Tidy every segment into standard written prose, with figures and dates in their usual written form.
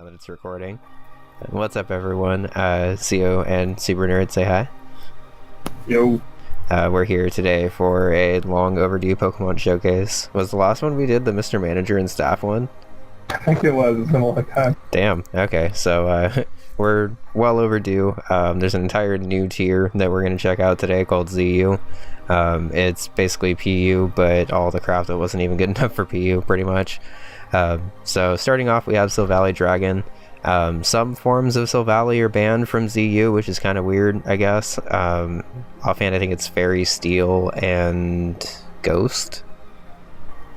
Now that it's recording. What's up, everyone? CO and Super Nerd, say hi. Yo. We're here today for a long overdue Pokemon showcase. Was the last one we did the Mr. Manager and Staff one? I think it was. It's been a long time. Damn. Okay, so we're well overdue. There's an entire new tier that we're going to check out today called ZU. It's basically PU, but all the crap that wasn't even good enough for PU, pretty much. So starting off, we have silvally-dragon. Some forms of Silvally are banned from ZU, which is kind of weird, I guess. Offhand, I think it's Fairy, Steel, and Ghost.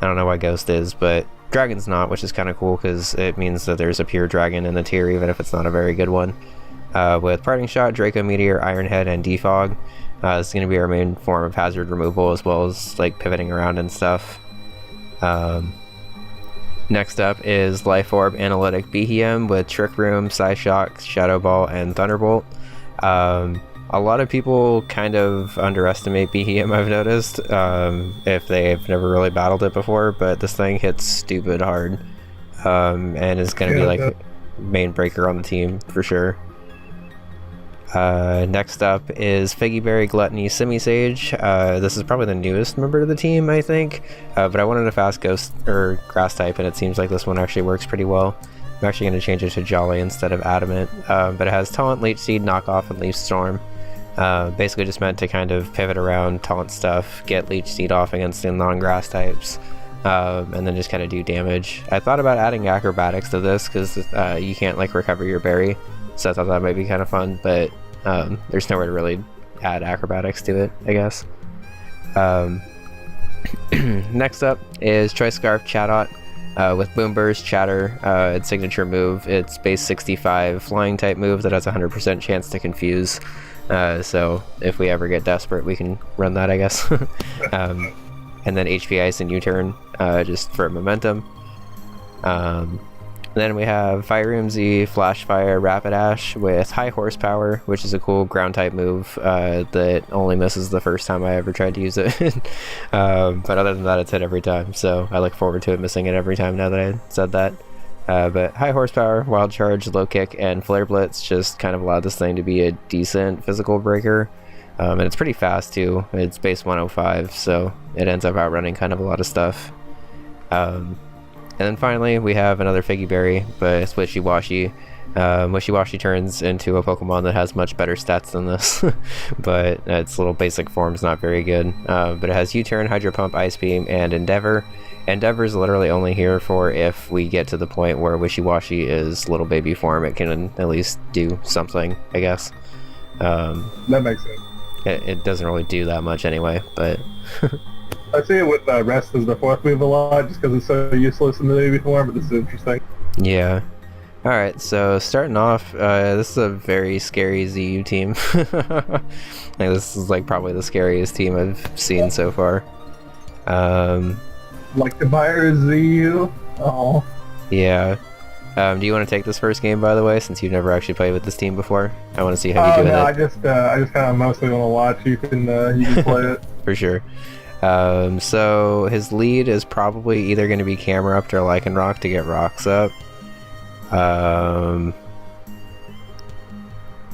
I don't know why Ghost is, but Dragon's not, which is kind of cool because it means that there's a pure dragon in the tier, even if it's not a very good one. With Parting Shot, Draco Meteor, Iron Head, and Defog. This is going to be our main form of hazard removal, as well as like pivoting around and stuff. Next up is Life Orb Analytic Beheeyem with Trick Room, Psyshock, Shadow Ball, and Thunderbolt. A lot of people kind of underestimate Beheeyem, I've noticed, if they've never really battled it before, but this thing hits stupid hard, and is going to be like main breaker on the team for sure. Next up is Figgy Berry, Gluttony, Simisage. This is probably the newest member of the team, I think, but I wanted a fast ghost or grass type, and it seems like this one actually works pretty well. I'm actually going to change it to Jolly instead of Adamant, but it has Taunt, Leech Seed, Knockoff, and Leaf Storm. Basically just meant to kind of pivot around, taunt stuff, get Leech Seed off against the non-grass types, and then just kind of do damage. I thought about adding Acrobatics to this because you can't like recover your berry, so I thought that might be kind of fun, but there's nowhere to really add Acrobatics to it, I guess. Next up is Choice Scarf Chatot with Boom Burst, Chatter, its signature move. It's base 65 flying type move that has a 100% chance to confuse. So if we ever get desperate, we can run that, I guess. And then HP Ice and U-Turn, just for momentum. Then we have Fire Emzy, Flash Fire, Rapidash with high horsepower, which is a cool ground type move that only misses the first time I ever tried to use it. But other than that, it's hit every time, so I look forward to it missing it every time now that I said that. But high horsepower, wild charge, low kick, and flare blitz just kind of allowed this thing to be a decent physical breaker. And it's pretty fast too. It's base 105, so it ends up outrunning kind of a lot of stuff. And then finally, we have another Figgy Berry, but it's Wishy-Washy. Wishy-Washy turns into a Pokemon that has much better stats than this, but its little basic form's not very good. But it has U-Turn, Hydro Pump, Ice Beam, and Endeavor. Endeavor is literally only here for if we get to the point where Wishy-Washy is little baby form. It can at least do something, I guess. That makes sense. It doesn't really do that much anyway, but... I see it with Rest as the fourth move a lot, just because it's so useless in the baby form, but this is interesting. Yeah. Alright, so starting off, this is a very scary ZU team. Like, this is like probably the scariest team I've seen so far. Like the buyer ZU? Oh. Yeah. Do you want to take this first game, by the way, since you've never actually played with this team before? I want to see how you do no, it. I just kind of mostly want to watch. You can play it. For sure. So his lead is probably either going to be Camerupt or Lycanroc to get rocks up.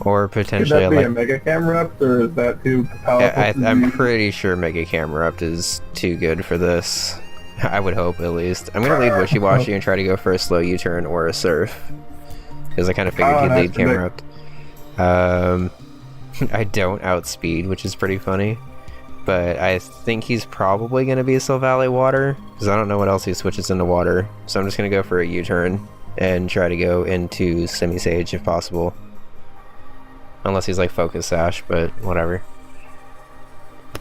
Or potentially Could that be a Mega Camerupt, or is that too powerful? I'm pretty sure Mega Camerupt is too good for this. I would hope, at least. I'm going to lead Wishy-Washy and try to go for a slow U-turn or a Surf, because I kind of figured he'd lead Camerupt. I don't outspeed, which is pretty funny. But I think he's probably going to be a Silvally Water, because I don't know what else he switches into Water. So I'm just going to go for a U-turn and try to go into Simisage if possible. Unless he's like Focus Sash, but whatever.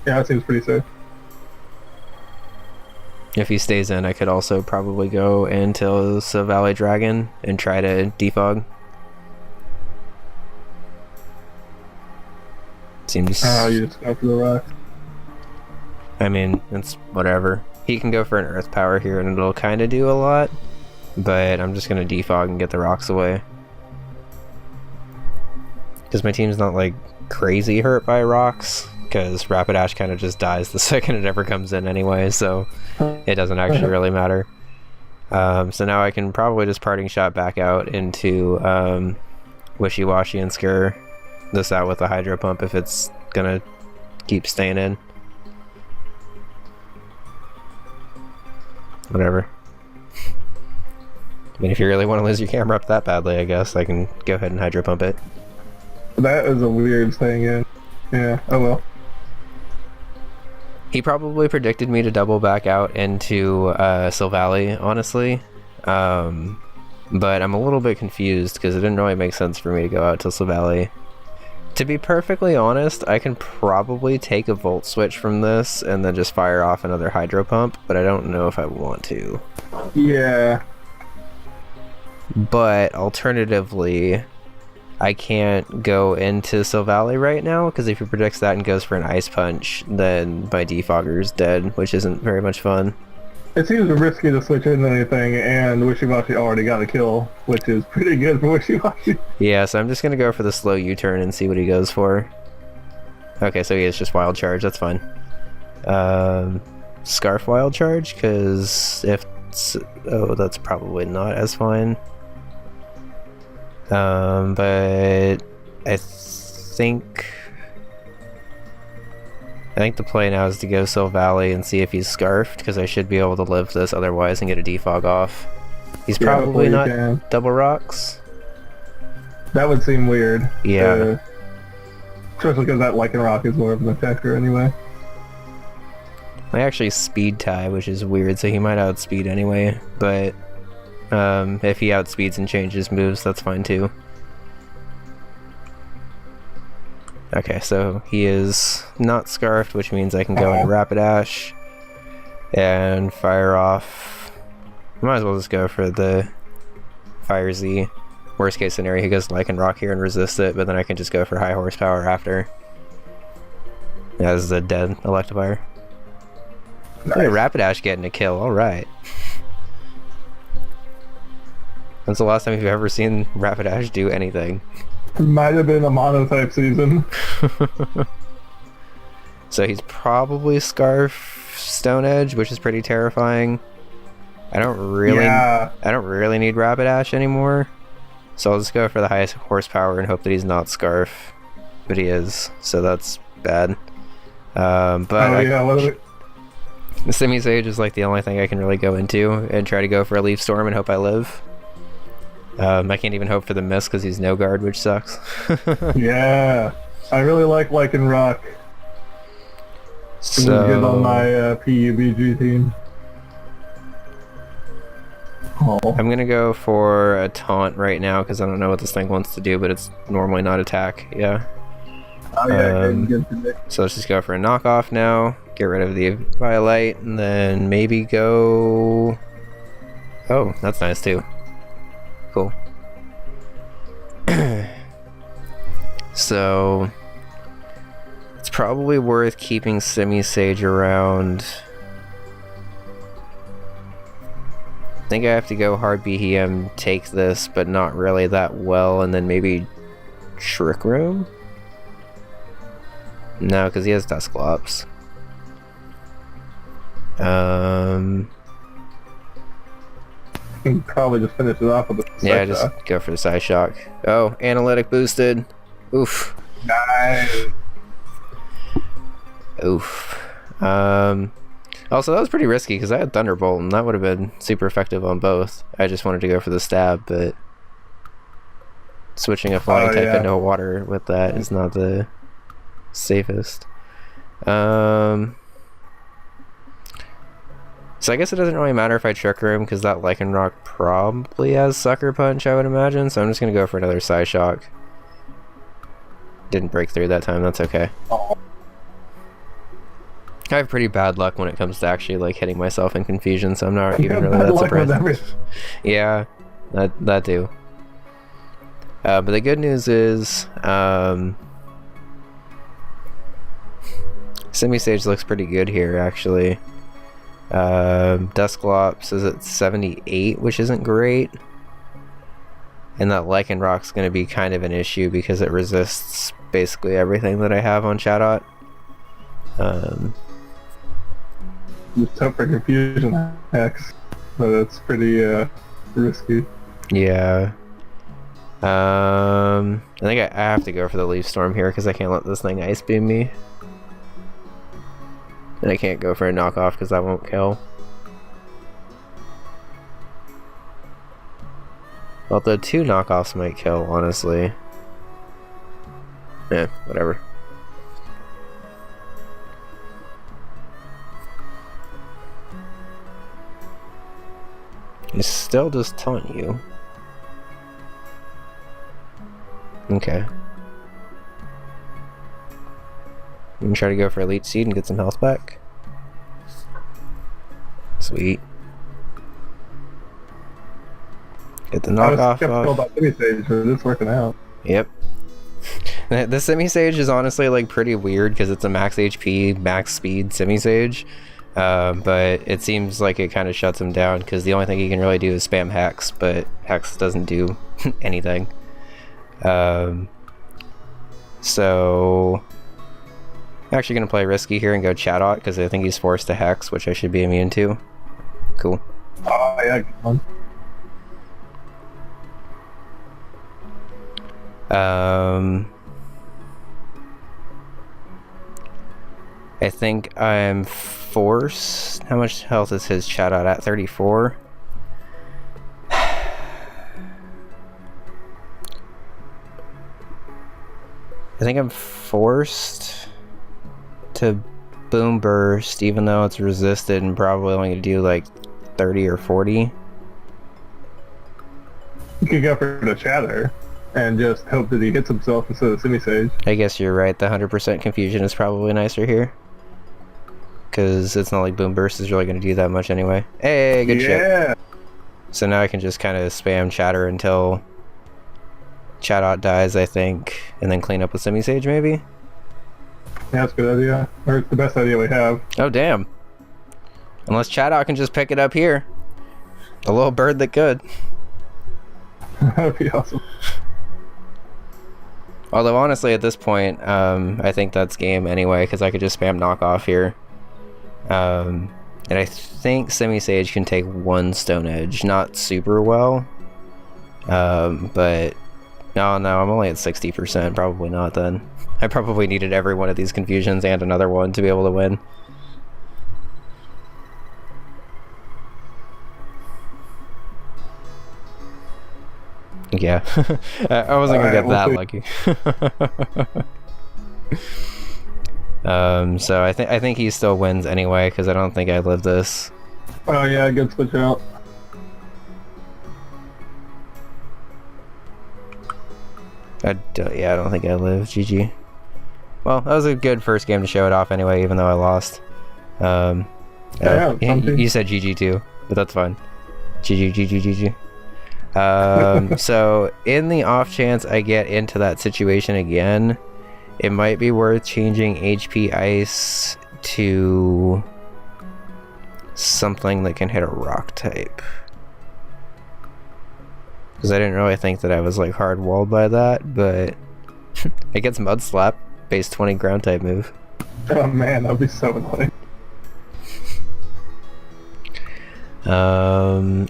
Yeah, that seems pretty safe. If he stays in, I could also probably go into silvally-dragon and try to defog. Seems... Oh, you just go for the rock. I mean, it's whatever. He can go for an Earth Power here and it'll kind of do a lot, but I'm just going to defog and get the rocks away. Because my team's not like crazy hurt by rocks, because Rapidash kind of just dies the second it ever comes in anyway, so it doesn't actually really matter. So now I can probably just parting shot back out into Wishy-Washy and scare this out with a Hydro Pump if it's gonna keep staying in. Whatever. I mean, if you really want to lose your camera up that badly, I guess I can go ahead and Hydro Pump it. That is a weird thing, yeah. Yeah, oh well. He probably predicted me to double back out into Silvally, honestly. But I'm a little bit confused because it didn't really make sense for me to go out to Silvally. To be perfectly honest, I can probably take a Volt Switch from this and then just fire off another Hydro Pump, but I don't know if I want to. Yeah. But alternatively, I can't go into Silvally right now, because if he predicts that and goes for an Ice Punch, then my Defogger's dead, which isn't very much fun. It seems risky to switch into anything, and Wishy-Washy already got a kill, which is pretty good for Wishy-Washy. Yeah, so I'm just going to go for the slow U-turn and see what he goes for. Okay, so he is just Wild Charge, that's fine. Scarf Wild Charge, because if... Oh, that's probably not as fine. But I think the play now is to go Silvally and see if he's Scarfed, because I should be able to live this otherwise and get a defog off. He's probably not double rocks. That would seem weird. Yeah. Especially because that Lycanroc is more of an attacker anyway. I actually speed tie, which is weird, so he might outspeed anyway, but if he outspeeds and changes moves, that's fine too. Okay, so he is not Scarfed, which means I can go into Rapidash and fire off. Might as well just go for the Fire Z. Worst case scenario, he goes Lycanroc here and resist it, but then I can just go for high horsepower after. Yeah, this is a dead Electivire. Nice. Look at Rapidash getting a kill, alright. When's the last time you've ever seen Rapidash do anything? Might have been a monotype season. So he's probably Scarf Stone Edge, which is pretty terrifying. I don't really need Rapidash anymore. So I'll just go for the highest horsepower and hope that he's not Scarf. But he is, so that's bad. The Semi-Sage is like the only thing I can really go into and try to go for a Leaf Storm and hope I live. I can't even hope for the miss because he's no guard, which sucks. Yeah, I really like Lycanroc. So good on my PUBG team. Oh. I'm gonna go for a taunt right now because I don't know what this thing wants to do, but it's normally not attack. Yeah. Oh yeah, good. So let's just go for a knockoff now. Get rid of the Violet, and then maybe go... Oh, that's nice too. Cool. So it's probably worth keeping Semi-Sage around. I think I have to go hard Beheeyem, take this, but not really that well, and then maybe Trick Room? No, because he has Dusclops. You can probably just finish it off with a Psy Shock. Go for the Psy Shock. Oh, analytic boosted. Oof. Nice. Oof. Also, that was pretty risky because I had Thunderbolt and that would have been super effective on both. I just wanted to go for the stab, but switching a flying type into a water with that is not the safest. So I guess it doesn't really matter if I Trick Room because that Lycanroc probably has Sucker Punch, I would imagine. So I'm just going to go for another Psy Shock. Didn't break through that time, that's okay. I have pretty bad luck when it comes to actually like hitting myself in confusion, so I'm not even really that surprised. Yeah, that too. But the good news is, Semi-Sage looks pretty good here, actually. Dusclops is at 78, which isn't great. And that Lycanroc's going to be kind of an issue because it resists basically everything that I have on Chatot. Just hope for confusion X. but that's pretty risky. Yeah. I think I have to go for the Leaf Storm here because I can't let this thing Ice Beam me. And I can't go for a knockoff because that won't kill. Although 2 knockoffs might kill, honestly. Eh, whatever. He's still just taunting you. Okay. I'm gonna try to go for Elite Seed and get some health back. Sweet. Get the knockoff I was skeptical about Semi-Sage, but it's working out. Yep. The Semi-Sage is honestly like pretty weird because it's a max HP, max speed Semi-Sage. But it seems like it kind of shuts him down because the only thing he can really do is spam Hex, but Hex doesn't do anything. So I'm actually going to play risky here and go Chatot because I think he's forced to Hex, which I should be immune to. Cool. Oh, yeah, good one. I think I'm forced. How much health is his Chatot at? 34? I think I'm forced to Boom Burst, even though it's resisted and probably only going to do like 30 or 40. You could go for the Chatter and just hope that he hits himself instead of Semi-Sage. I guess you're right, the 100% confusion is probably nicer here. Because it's not like Boom Burst is really going to do that much anyway. Hey, good shit. So now I can just kind of spam Chatter until Chatot dies, I think, and then clean up with Semi-Sage maybe? Yeah, that's a good idea. Or it's the best idea we have. Oh, damn. Unless Chatot can just pick it up here. The little bird that could. That'd be awesome. Although, honestly, at this point, I think that's game anyway, because I could just spam knockoff here. And I think Semi-Sage can take 1 Stone Edge. Not super well. But... No, I'm only at 60%. Probably not, then. I probably needed every one of these confusions and another one to be able to win. Yeah. I wasn't gonna get that lucky. So I think he still wins anyway, because I don't think I live this. Oh yeah, good switch out. Yeah, I don't think I live. GG. Well, that was a good first game to show it off anyway, even though I lost. You said GG too, but that's fine. GG. So in the off chance I get into that situation again, it might be worth changing HP Ice to something that can hit a rock type. Because I didn't really think that I was like hard walled by that, but it gets Mud Slap, base 20 ground type move. Oh man, that'd be so annoying.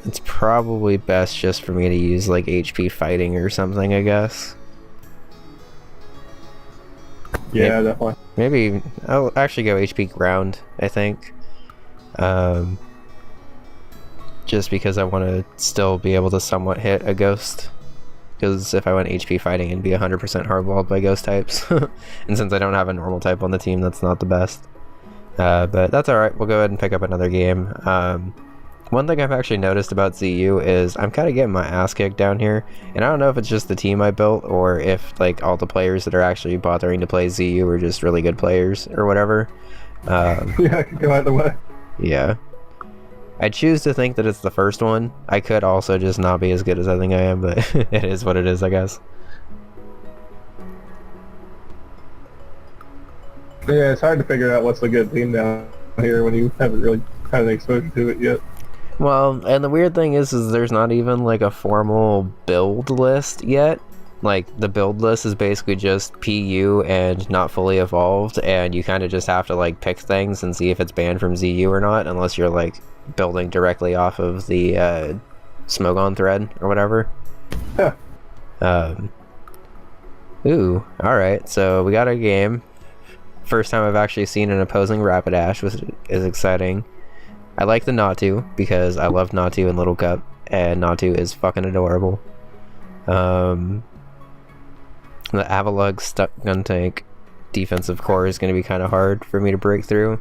It's probably best just for me to use like HP fighting or something, I guess. Yeah, definitely. Maybe I'll actually go HP ground, I think. Just because I want to still be able to somewhat hit a ghost. Because if I went HP fighting, it'd be 100% hardwalled by ghost types. And since I don't have a normal type on the team, that's not the best. But that's alright, we'll go ahead and pick up another game. One thing I've actually noticed about ZU is I'm kind of getting my ass kicked down here, and I don't know if it's just the team I built or if like all the players that are actually bothering to play ZU are just really good players or whatever. Yeah, it could go either way. Yeah. I choose to think that it's the first one. I could also just not be as good as I think I am, but it is what it is, I guess. Yeah, it's hard to figure out what's a good team down here when you haven't really had any exposure to it yet. Well, and the weird thing is there's not even like a formal build list yet. Like the build list is basically just PU and not fully evolved, and you kind of just have to like pick things and see if it's banned from ZU or not, unless you're like building directly off of the Smogon thread or whatever. Huh. Ooh, alright, so we got a game. First time I've actually seen an opposing Rapidash, which is exciting. I like the Natu because I love Natu in Little Cup, and Natu is fucking adorable. The Avalugg stuck gun tank defensive core is going to be kind of hard for me to break through.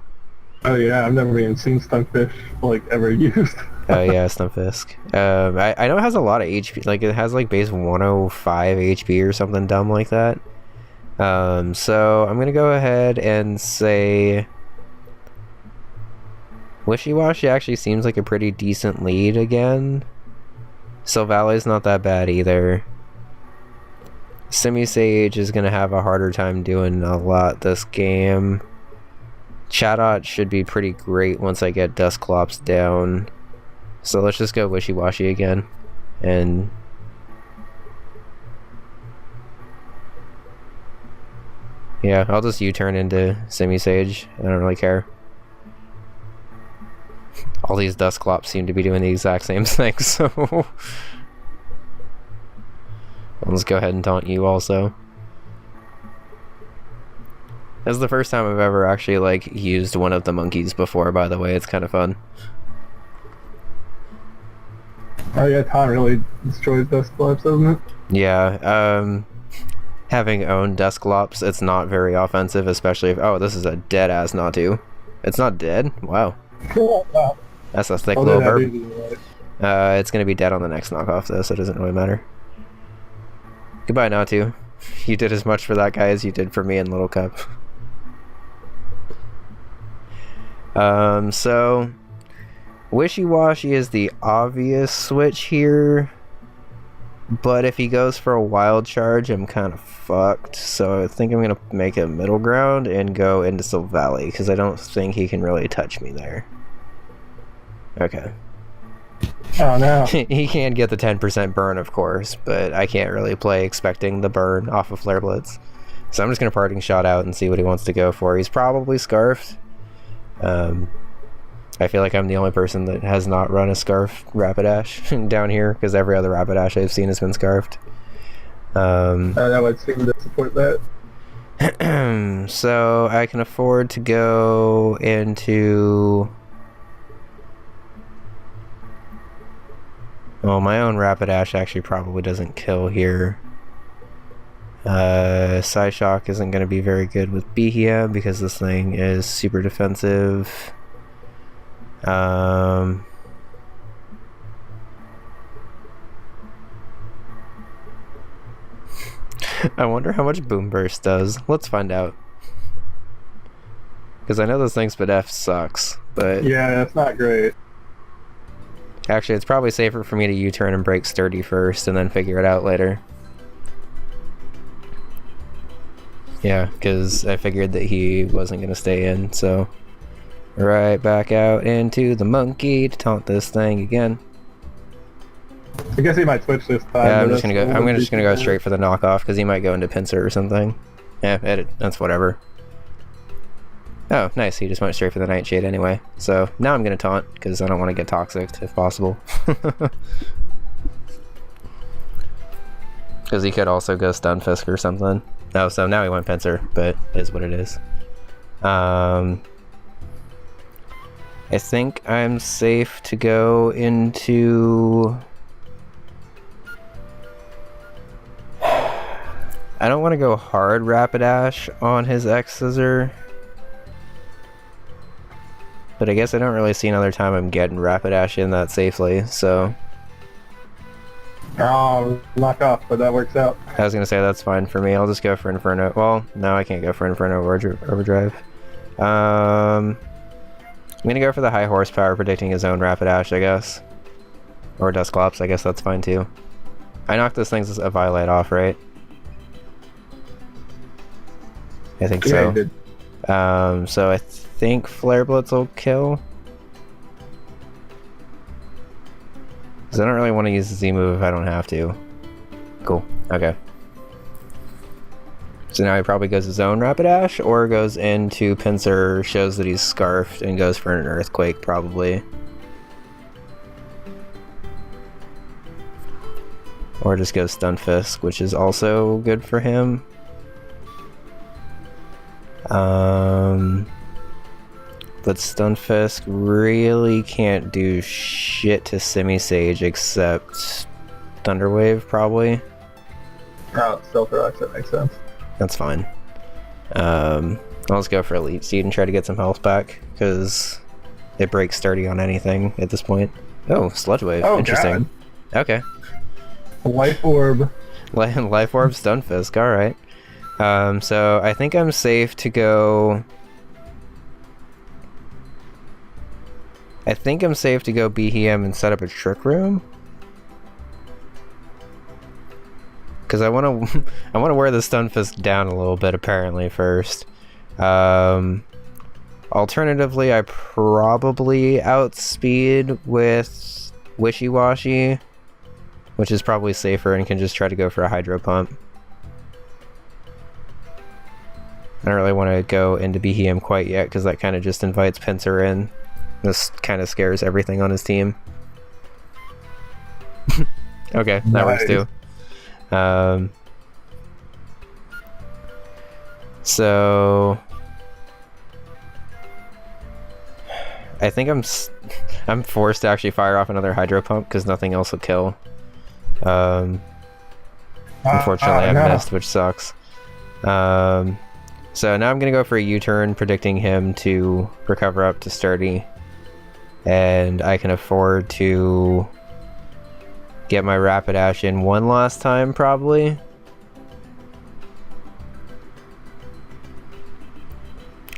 Oh yeah, I've never even seen Stunkfish like ever used. Oh yeah, Stunfisk. I know it has a lot of HP, like it has like base 105 HP or something dumb like that. So I'm gonna go ahead and say Wishy-Washy actually seems like a pretty decent lead again. Silvally-'s not that bad either. Semi-Sage is gonna have a harder time doing a lot this game. Chatot should be pretty great once I get Dusclops down. So let's just go Wishy-Washy again. And yeah, I'll just U-turn into Semi-Sage. I don't really care. All these Dusclops seem to be doing the exact same thing, so let's go ahead and taunt you also. This is the first time I've ever actually like used one of the monkeys before, by the way. It's kind of fun. Oh yeah, Taunt really destroys Dusclops, doesn't it? Yeah, having owned Dusclops, it's not very offensive, especially if... Oh, this is a dead-ass Natu. It's not dead? Wow. Wow. That's a thick Oh, little that burp. is right. It's gonna be dead on the next knockoff, though, so it doesn't really matter. Goodbye, Natu. You did as much for that guy as you did for me in Little Cup. So... Wishy-Washy is the obvious switch here, but if he goes for a wild charge, I'm kind of fucked. So I think I'm going to make a middle ground and go into Silvally, because I don't think he can really touch me there. Okay. Oh no. He can get the 10% burn, of course, but I can't really play expecting the burn off of Flare Blitz. So I'm just going to parting shot out and see what he wants to go for. He's probably Scarfed. I feel like I'm the only person that has not run a Scarf Rapidash down here, because every other Rapidash I've seen has been Scarfed. I would seem to support that. So I can afford to go into... Well, my own Rapidash actually probably doesn't kill here. Psyshock isn't going to be very good with Beheeyem because this thing is super defensive. I wonder how much Boom Burst does. Let's find out. Because I know this thing's Spadef sucks, but... Yeah, that's not great. Actually, it's probably safer for me to U-turn and break Sturdy first and then figure it out later. Yeah, because I figured that he wasn't going to stay in, so... Right back out into the monkey to taunt this thing again. I guess he might switch this time. Yeah, I'm just gonna go straight for the knockoff because he might go into Pincer or something. Yeah, that's whatever. Oh, nice. He just went straight for the Nightshade anyway. So now I'm gonna taunt because I don't want to get toxic if possible. Because he could also go Stunfisk or something. Oh, so now he went Pincer, but it is what it is. I think I'm safe to go into... I don't want to go hard Rapidash on his X-Scissor. But I guess I don't really see another time I'm getting Rapidash in that safely, so... Oh, knock off, but that works out. I was gonna say that's fine for me. I'll just go for Inferno. Well, no, I can't go for Inferno Overdrive. I'm gonna go for the high horsepower, predicting his own Rapidash, I guess. Or Dusclops, I guess that's fine too. I knocked this thing's a Violate off, right? I think so. Yeah, you did. So I think Flare Blitz will kill. Because I don't really want to use the Z move if I don't have to. Cool. Okay. So now he probably goes his own Rapidash, or goes into Pincer, shows that he's Scarfed, and goes for an Earthquake, probably. Or just go Stunfisk, which is also good for him. But Stunfisk really can't do shit to Semi-Sage except Thunderwave, probably. Oh, Stealth Rocks, that makes sense. That's fine. I'll just go for Elite Seed and try to get some health back, because it breaks sturdy on anything at this point. Oh, Sludge Wave. Oh, interesting. God. Okay. Life Orb. Life Orb Stunfisk, alright. So I think I'm safe to go... I think I'm safe to go Beheeyem and set up a Trick Room. Because I want to wear the Stunfisk down a little bit apparently first. Alternatively, I probably outspeed with Wishy-Washy, which is probably safer and can just try to go for a Hydro Pump. I don't really want to go into Beheeyem quite yet because that kind of just invites Pinsir in. This kind of scares everything on his team. Okay, that works too. So I think I'm forced to actually fire off another Hydro Pump because nothing else will kill. Unfortunately, I've missed, which sucks. So now I'm gonna go for a U-turn, predicting him to recover up to Sturdy. And I can afford to get my Rapidash in one last time, probably.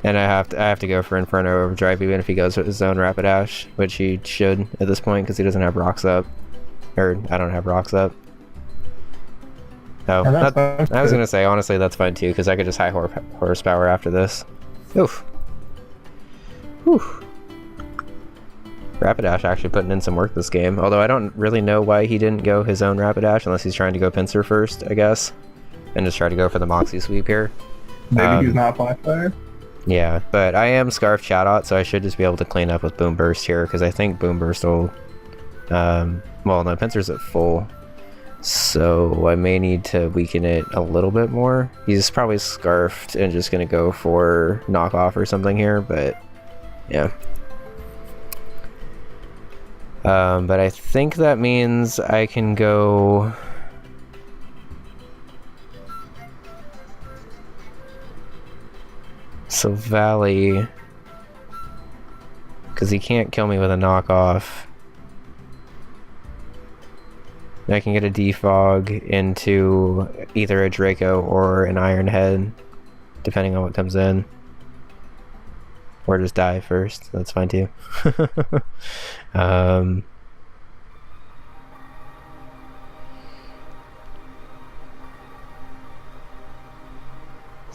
And I have to go for Inferno Overdrive, even if he goes with his own Rapidash, which he should at this point, because he doesn't have Rocks up. Or, I don't have Rocks up. Oh, I was gonna say, honestly, that's fine too, because I could just high horsepower after this. Oof. Whew. Rapidash actually putting in some work this game, although I don't really know why he didn't go his own Rapidash unless he's trying to go Pinsir first, I guess, and just try to go for the Moxie sweep here. Maybe he's not Flash Fire? Yeah, but I am Scarf Chatot, so I should just be able to clean up with Boom Burst here, because I think Boom Burst will... well, no, Pinsir's at full, so I may need to weaken it a little bit more. He's probably Scarfed and just going to go for Knockoff or something here, but yeah. But I think that means I can go... Silvally, because he can't kill me with a knockoff. I can get a defog into either a Draco or an Iron Head, depending on what comes in. Or just die first, that's fine too.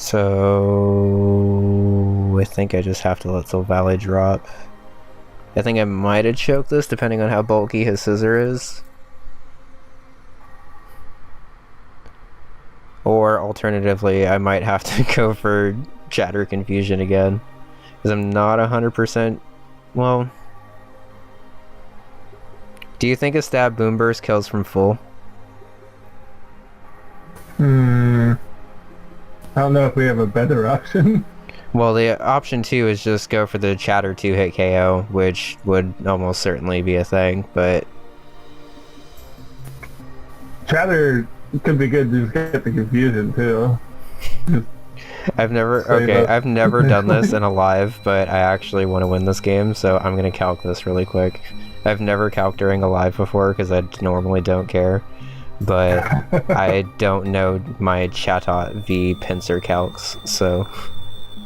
So I think I just have to let Silvally drop. I think I might have choked this depending on how bulky his scissor is. Or alternatively, I might have to go for Chatter Confusion again. Because I'm not 100%... Well... Do you think a stab Boom Burst kills from full? I don't know if we have a better option. Well, the option 2 is just go for the Chatter 2-hit KO, which would almost certainly be a thing, but... Chatter could be good to just get the confusion, too. I've never done this in a live, but I actually want to win this game, so I'm going to calc this really quick. I've never calced during a live before, because I normally don't care. But I don't know my Chatot v Pinsir calcs, so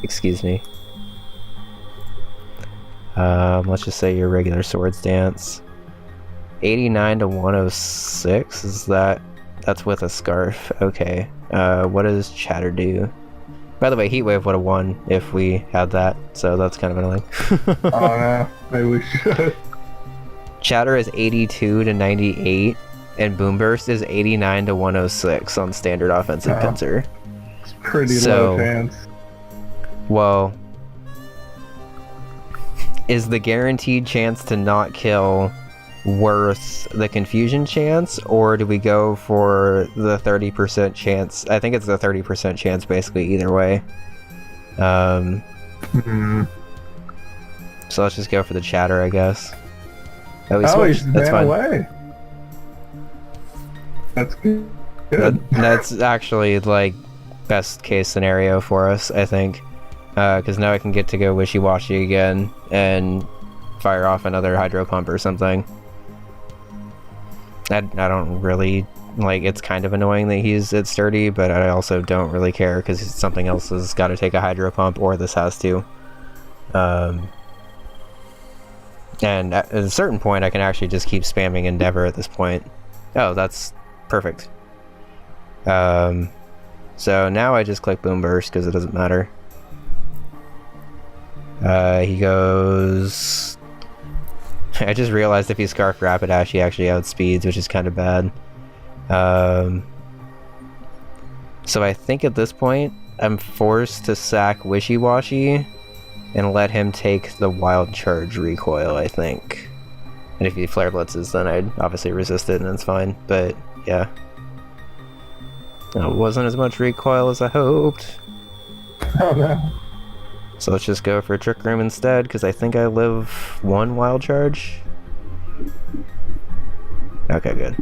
excuse me. Let's just say your regular Swords Dance. 89 to 106, is that's with a Scarf. Okay. What does Chatter do? By the way, Heatwave would have won if we had that, so that's kind of annoying. Oh no, maybe we should. Chatter is 82 to 98. And Boom Burst is 89 to 106 on standard offensive Pinsir. It's pretty low chance. Well, is the guaranteed chance to not kill worth the confusion chance, or do we go for the 30% chance? I think it's the 30% chance basically either way. So let's just go for the chatter, I guess. Oh, he's ran away. That's good. That's actually like best case scenario for us, I think, because now I can get to go wishy-washy again and fire off another hydro pump or something. I don't really like. It's kind of annoying that it's sturdy, but I also don't really care because something else has got to take a hydro pump, or this has to. And at a certain point, I can actually just keep spamming Endeavor at this point. Oh, that's perfect. So now I just click Boom Burst because it doesn't matter. He goes... I just realized if he Scarfed Rapidash, he actually outspeeds, which is kind of bad. So I think at this point, I'm forced to sack Wishy-Washy and let him take the Wild Charge recoil, I think. And if he Flare Blitzes, then I'd obviously resist it and it's fine, but yeah. It wasn't as much recoil as I hoped. Oh no. So let's just go for Trick Room instead, because I think I live 1 Wild Charge. Okay, good.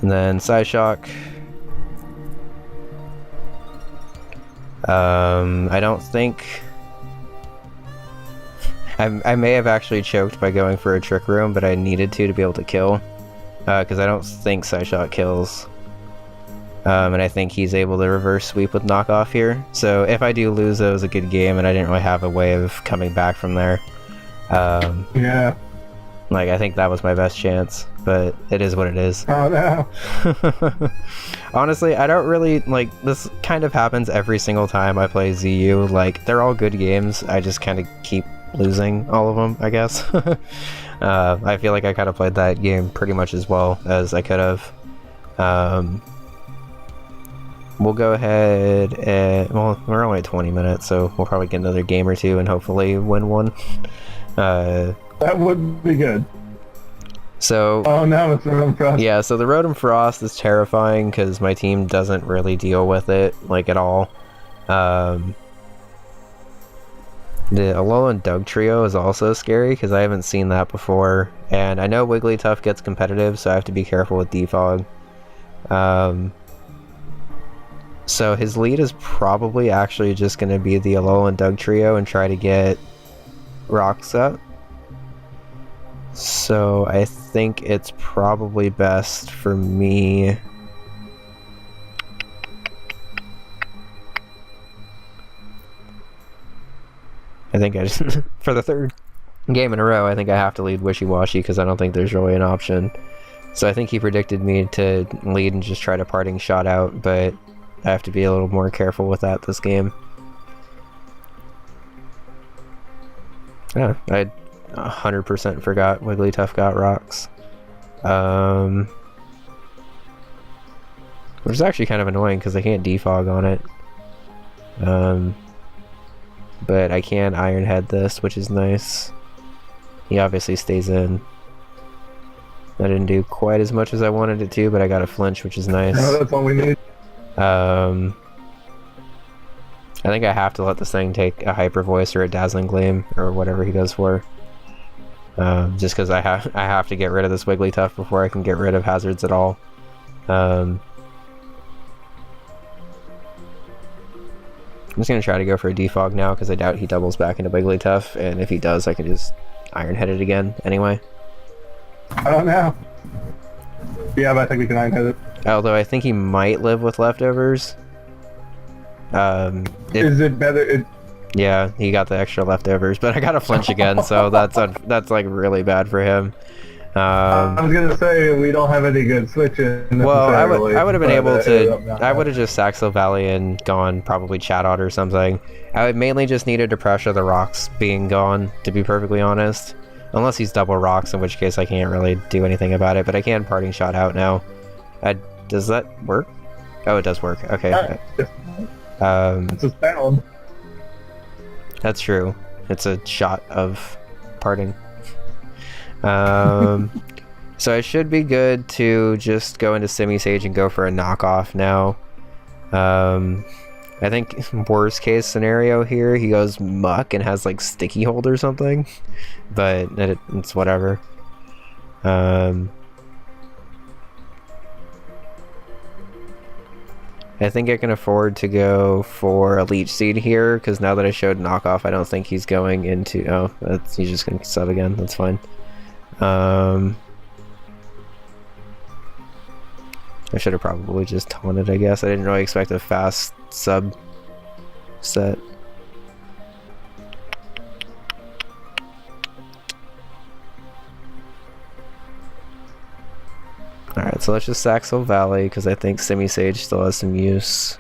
And then Psyshock. I don't think... I may have actually choked by going for a Trick Room, but I needed to be able to kill. Because I don't think Psyshock kills. And I think he's able to reverse sweep with knockoff here. So if I do lose, it was a good game, and I didn't really have a way of coming back from there. Yeah. Like, I think that was my best chance, but it is what it is. Oh no. Honestly, I don't really, like, this kind of happens every single time I play ZU. Like, they're all good games, I just kind of keep losing all of them, I guess. I feel like I kind of played that game pretty much as well as I could have. We'll go ahead and... Well, we're only at 20 minutes, so we'll probably get another game or two and hopefully win one. That would be good. So... Oh, now it's Rotom Frost. Yeah, so the Rotom Frost is terrifying because my team doesn't really deal with it, like, at all. The Alolan Doug Trio is also scary because I haven't seen that before. And I know Wigglytuff gets competitive, so I have to be careful with Defog. So his lead is probably actually just going to be the Alolan Doug Trio and try to get rocks up. So I think it's probably best for me... I think I just... for the third game in a row, I think I have to lead Wishy-Washy because I don't think there's really an option. So I think he predicted me to lead and just try to parting shot out, but I have to be a little more careful with that this game. Yeah, I 100% forgot Wigglytuff got rocks. Which is actually kind of annoying because I can't defog on it. But I can Iron Head this, which is nice. He obviously stays in. I didn't do quite as much as I wanted it to, but I got a flinch, which is nice. No, that's all we need. I think I have to let this thing take a Hyper Voice or a Dazzling Gleam or whatever he goes for. Just because I have to get rid of this Wigglytuff before I can get rid of hazards at all. I'm just gonna try to go for a defog now because I doubt he doubles back into Wigglytuff, and if he does, I can just Iron Head it again anyway. I don't know. Yeah, but I think we can Iron Head it. Although I think he might live with leftovers. Is it better? Yeah, he got the extra leftovers, but I got a flinch again, so that's like really bad for him. I was gonna say we don't have any good switching. Well, I would have been able to. I would have just sacked Silvally and gone probably Chatot or something. I would mainly just needed to pressure the rocks being gone, to be perfectly honest. Unless he's double rocks, in which case I can't really do anything about it. But I can parting shot out now. Does that work? Oh, it does work. Okay. It's a sound. That's true. It's a shot of parting. So I should be good to just go into Semi-Sage and go for a knockoff now. I think worst case scenario here, he goes Muck and has like Sticky Hold or something, but it's whatever. I think I can afford to go for a Leech Seed here, because now that I showed knockoff, I don't think he's going into... Oh, he's just going to sub again. That's fine. I should have probably just taunted, I guess. I didn't really expect a fast sub set. Alright, so let's just sack Silvally, because I think Semi-Sage still has some use.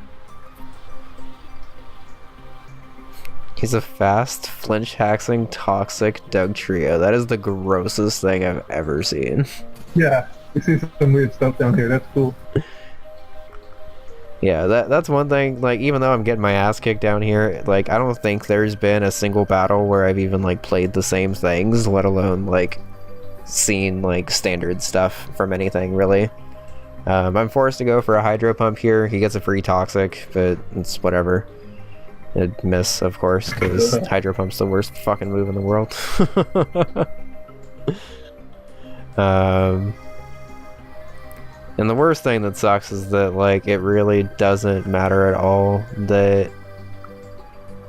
He's a fast, flinch-hacking, toxic Dugtrio. That is the grossest thing I've ever seen. Yeah, we see some weird stuff down here. That's cool. Yeah, that's one thing. Like, even though I'm getting my ass kicked down here, like, I don't think there's been a single battle where I've even, like, played the same things, let alone, like, seen like standard stuff from anything really. I'm forced to go for a Hydro Pump here. He gets a free Toxic, but it's whatever. It'd miss, of course, because Hydro Pump's the worst fucking move in the world. And the worst thing that sucks is that like it really doesn't matter at all that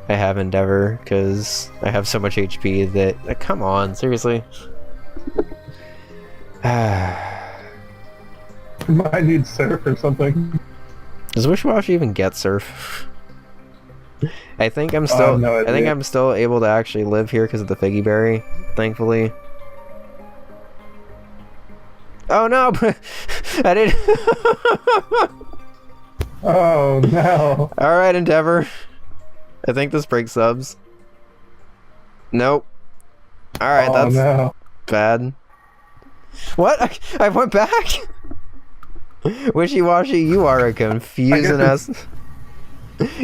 I have Endeavor, because I have so much HP that come on, seriously. Might need Surf or something. Does Wishy-Washy even get Surf? I think I'm still. No I think I'm still able to actually live here because of the Figgy Berry, thankfully. Oh no! I didn't. Oh no! All right, Endeavor. I think this breaks subs. Nope. All right, that's bad. What? I went back? Wishy-Washy, you are a confusing ass.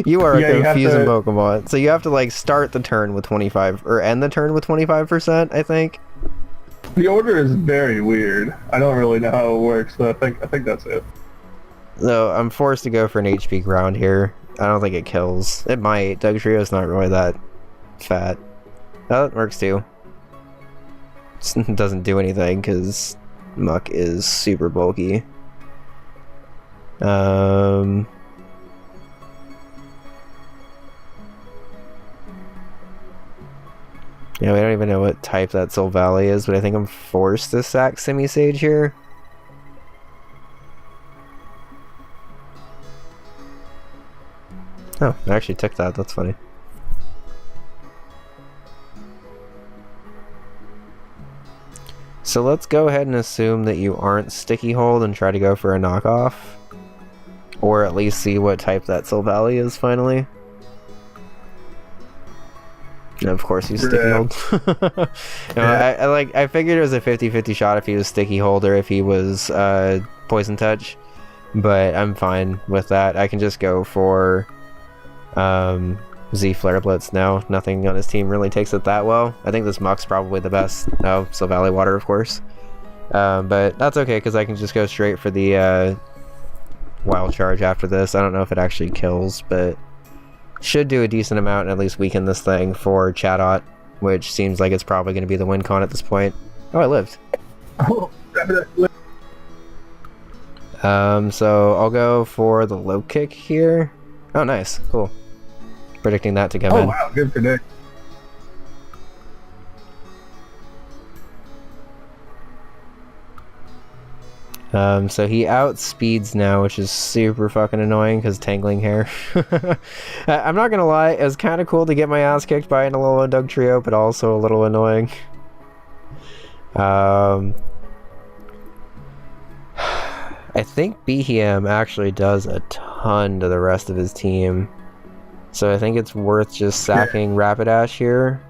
You are a confusing Pokemon. So you have to like start the turn with 25 or end the turn with 25%, I think. The order is very weird. I don't really know how it works, but I think that's it. So I'm forced to go for an HP ground here. I don't think it kills. It might. Dugtrio's not really that fat. Oh, that works too. It doesn't do anything because Muck is super bulky. Yeah, we don't even know what type that Silvally is, but I think I'm forced to sack Semi-Sage here. Oh, I actually took that. That's funny. So let's go ahead and assume that you aren't Sticky Hold and try to go for a knockoff. Or at least see what type that Silvally is finally. And of course he's Sticky Hold. I figured it was a 50-50 shot if he was Sticky Hold or if he was Poison Touch. But I'm fine with that. I can just go for Z Flare Blitz now. Nothing on his team really takes it that well. I think this Muck's probably the best. Oh, Silvally Water, of course. But that's okay, because I can just go straight for the Wild Charge after this. I don't know if it actually kills, but should do a decent amount and at least weaken this thing for Chatot, which seems like it's probably going to be the win con at this point. Oh, I lived. So I'll go for the low kick here. Oh, nice. Cool. Predicting that to come in. Oh, wow. Good predict. So he outspeeds now, which is super fucking annoying because Tangling Hair. I'm not gonna lie, it was kind of cool to get my ass kicked by an Alolan Dugtrio, but also a little annoying. I think Beheeyem actually does a ton to the rest of his team. So I think it's worth just sacking Rapidash here.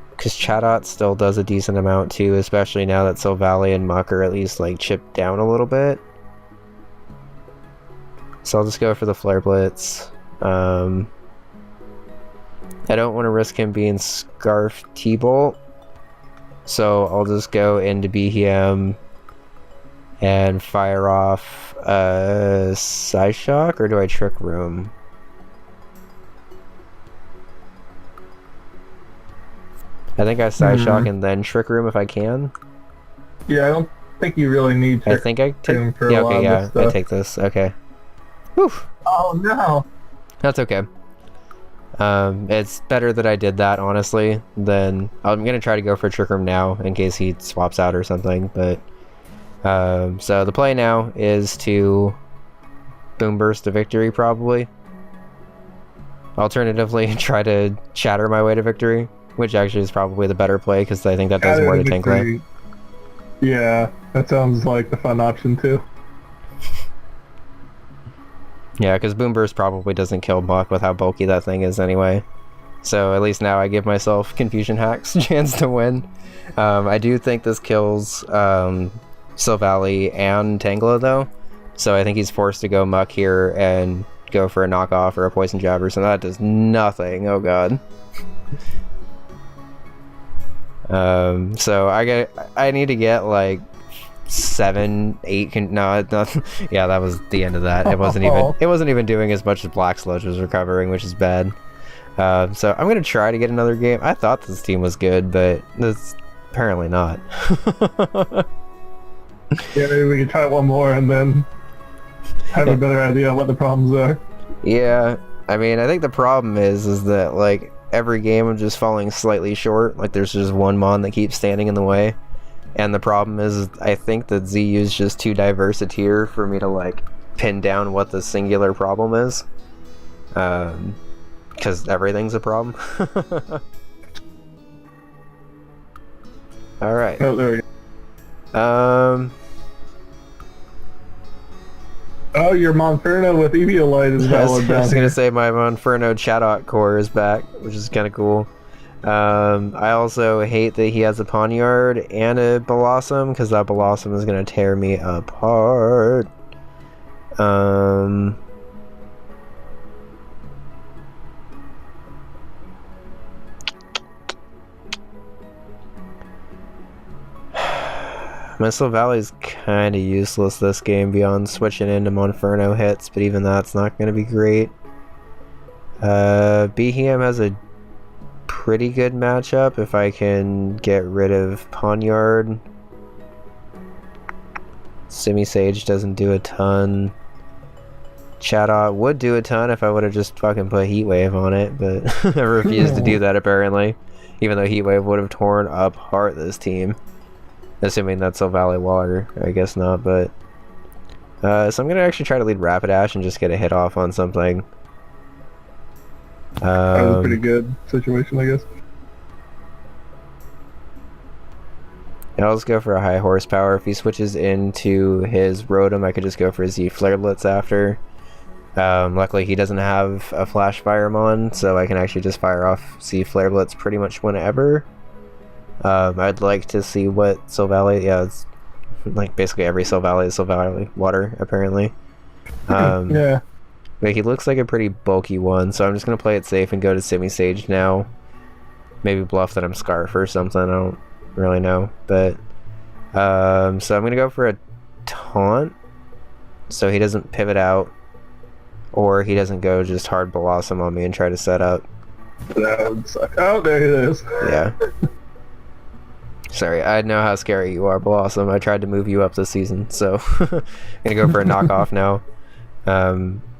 Because Chatot still does a decent amount too, especially now that Silvally and Muck are at least like chipped down a little bit. So I'll just go for the Flare Blitz. I don't want to risk him being Scarf T-Bolt. So I'll just go into Beheeyem and fire off Psyshock, or do I Trick Room? I think I Psyshock and then Trick Room if I can. Yeah, I don't think you really need to. I think I take. For Yeah, a lot okay, of yeah, this stuff. I take this. Okay. Whew. Oh no! That's okay. It's better that I did that, honestly, than I'm gonna try to go for Trick Room now in case he swaps out or something. But so the play now is to Boom Burst to victory, probably. Alternatively, try to Shatter my way to victory, which actually is probably the better play because I think that does more to Tinkler. Yeah, that sounds like the fun option too. Yeah, because Boom Burst probably doesn't kill Muck with how bulky that thing is anyway. So at least now I give myself Confusion Hack's chance to win. I do think this kills Silvally and Tangela though. So I think he's forced to go Muck here and go for a knockoff or a Poison Jab or something. That does nothing. Oh god. So I need to get like 7, 8 yeah, that was the end of that. It wasn't even doing as much as Black Sludge was recovering, which is bad. So I'm gonna try to get another game. I thought this team was good, but it's apparently not. Yeah, maybe we can try one more and then have a better idea of what the problems are. Yeah, I mean, I think the problem is that like every game I'm just falling slightly short. Like there's just one mon that keeps standing in the way. And the problem is, I think that ZU is just too diverse a tier for me to like pin down what the singular problem is. Because everything's a problem. Alright. Oh, there we go. Oh, your Monferno with Eviolite is valid. I was gonna say my Monferno Chaddock core is back, which is kind of cool. I also hate that he has a Poniard and a Blossom, because that Blossom is gonna tear me apart. My Silvally kind of useless this game beyond switching into Monferno hits, but even that's not going to be great. Beheeyem has a pretty good matchup if I can get rid of Poniard. Simisage doesn't do a ton. Chaddock would do a ton if I would have just fucking put Heatwave on it, but I refused to do that apparently, even though Heatwave would have torn apart this team. Assuming that's Silvally Water, I guess not, but... so I'm gonna actually try to lead Rapidash and just get a hit off on something. That was a pretty good situation, I guess. I'll just go for a high horsepower. If he switches into his Rotom, I could just go for Z Flare Blitz after. Luckily he doesn't have a Flash Firemon, so I can actually just fire off Z Flare Blitz pretty much whenever. I'd like to see what Silvally, yeah, it's like basically every Silvally is Silvally Water, apparently. Yeah. But he looks like a pretty bulky one, so I'm just going to play it safe and go to Simisage now. Maybe bluff that I'm Scarf or something, I don't really know. But, so I'm going to go for a Taunt, so he doesn't pivot out, or he doesn't go just hard Blossom on me and try to set up. That would suck. Oh, there it is. Yeah. Sorry, I know how scary you are, Blossom. I tried to move you up this season, so I'm gonna go for a knockoff now.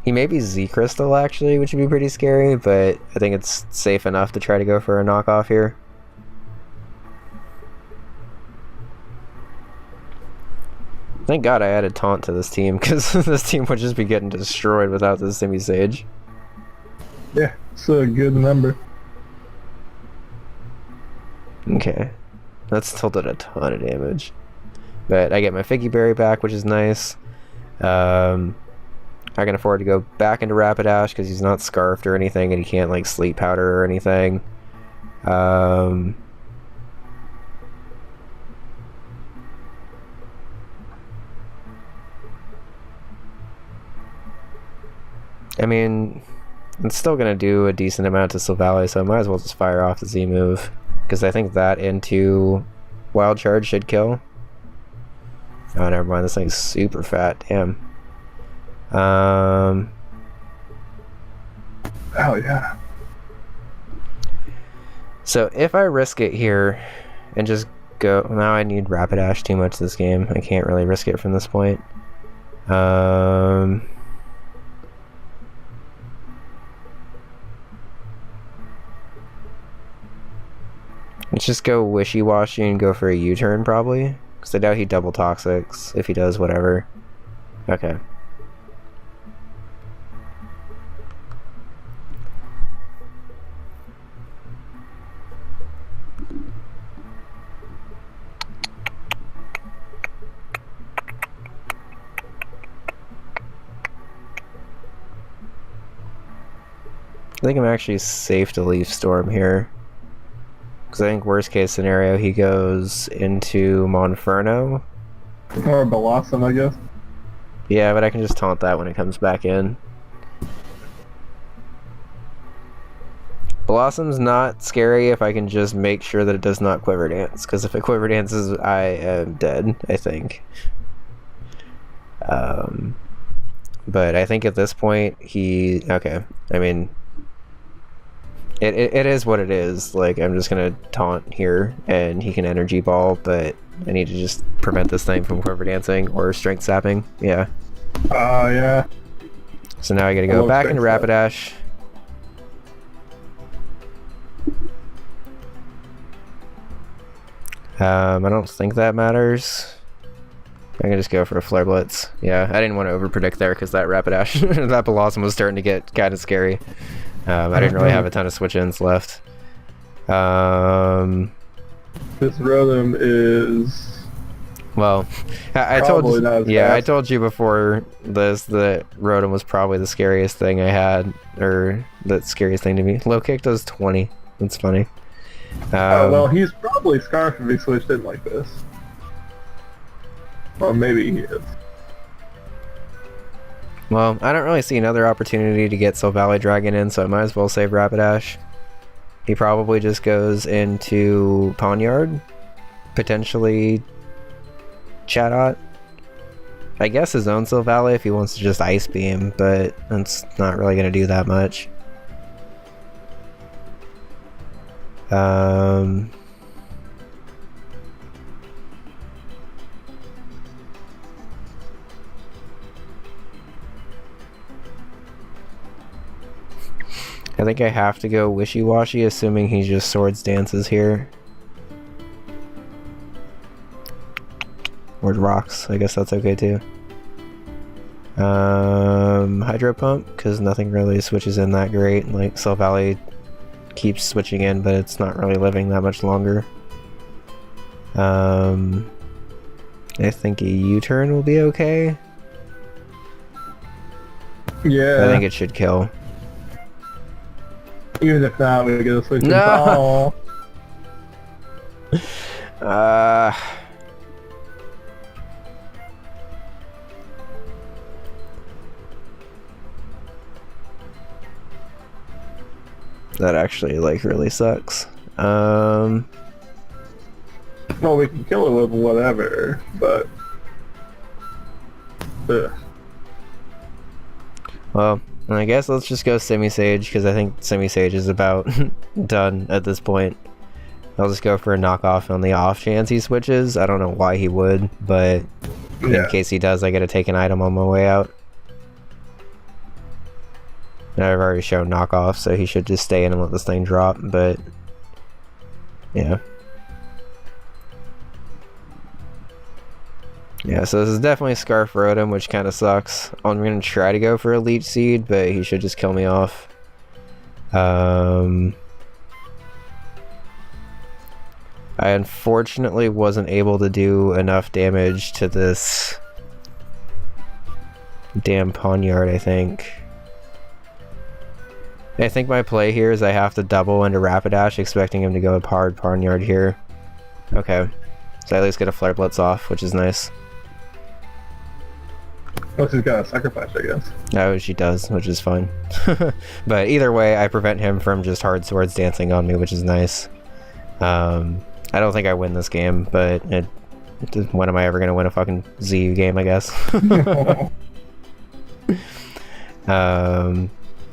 He may be Z Crystal actually, which would be pretty scary, but I think it's safe enough to try to go for a knockoff here. Thank God I added Taunt to this team, because this team would just be getting destroyed without this Simisage. Yeah, it's a good number. Okay. That's tilted a ton of damage. But I get my Figgy Berry back, which is nice. I can afford to go back into Rapidash because he's not Scarfed or anything and he can't like Sleep Powder or anything. I mean, it's still going to do a decent amount to Silvally, so I might as well just fire off the Z move. Because I think that into Wild Charge should kill. Oh, never mind. This thing's super fat. Damn. Oh, yeah. So if I risk it here and just go... Now I need Rapidash too much this game. I can't really risk it from this point. Let's just go wishy-washy and go for a U-turn probably. Because I doubt he double toxics. If he does, whatever. Okay. I think I'm actually safe to leave Storm here. Because I think worst case scenario he goes into Monferno. Or Blossom, I guess. Yeah, but I can just taunt that when it comes back in. Blossom's not scary if I can just make sure that it does not Quiver Dance. Because if it Quiver Dances, I am dead, I think. But I think at this point he... Okay, I mean... It is what it is. Like, I'm just gonna taunt here, and he can energy ball, but I need to just prevent this thing from quiver dancing or strength sapping. Yeah. Yeah. So now I gotta go back into Rapidash. I don't think that matters. I can just go for a Flare Blitz. Yeah, I didn't want to overpredict there because that Rapidash, that Blossom was starting to get kind of scary. I didn't really have a ton of switch-ins left. This Rotom is... Well, I told you before this that Rotom was probably the scariest thing I had, or the scariest thing to me. Low kick does 20. That's funny. Well, he's probably Scarf if he switched in like this. Well, maybe he is. Well, I don't really see another opportunity to get silvally-dragon in, so I might as well save Rapidash. He probably just goes into Pawniard, potentially Chatot. I guess his own Silvally if he wants to just Ice Beam, but that's not really going to do that much. I think I have to go wishy-washy, assuming he just Swords Dances here. Or rocks, I guess that's okay too. Hydro Pump, because nothing really switches in that great. Like, Silvally keeps switching in, but it's not really living that much longer. I think a U-turn will be okay. Yeah. I think it should kill. Even if not, we get a switch. No! That actually, like, really sucks. Well, we can kill it with whatever, but... Ugh. Well, I guess let's just go Semi-Sage, because I think Semi-Sage is about done at this point. I'll just go for a knockoff on the off chance he switches. I don't know why he would, but in case he does, I gotta take an item on my way out. And I've already shown knockoff, so he should just stay in and let this thing drop, but... yeah. Yeah, so this is definitely Scarf Rotom, which kind of sucks. I'm going to try to go for a Leech Seed, but he should just kill me off. I unfortunately wasn't able to do enough damage to this damn Pawniard, I think. I think my play here is I have to double into Rapidash, expecting him to go hard Pawniard here. Okay. So I at least get a Flare Blitz off, which is nice. Well, she's got a sacrifice, I guess. Oh, she does, which is fine. But either way, I prevent him from just hard Swords Dancing on me, which is nice. I I don't think I win this game, but when am I ever gonna win a fucking ZU game, I guess?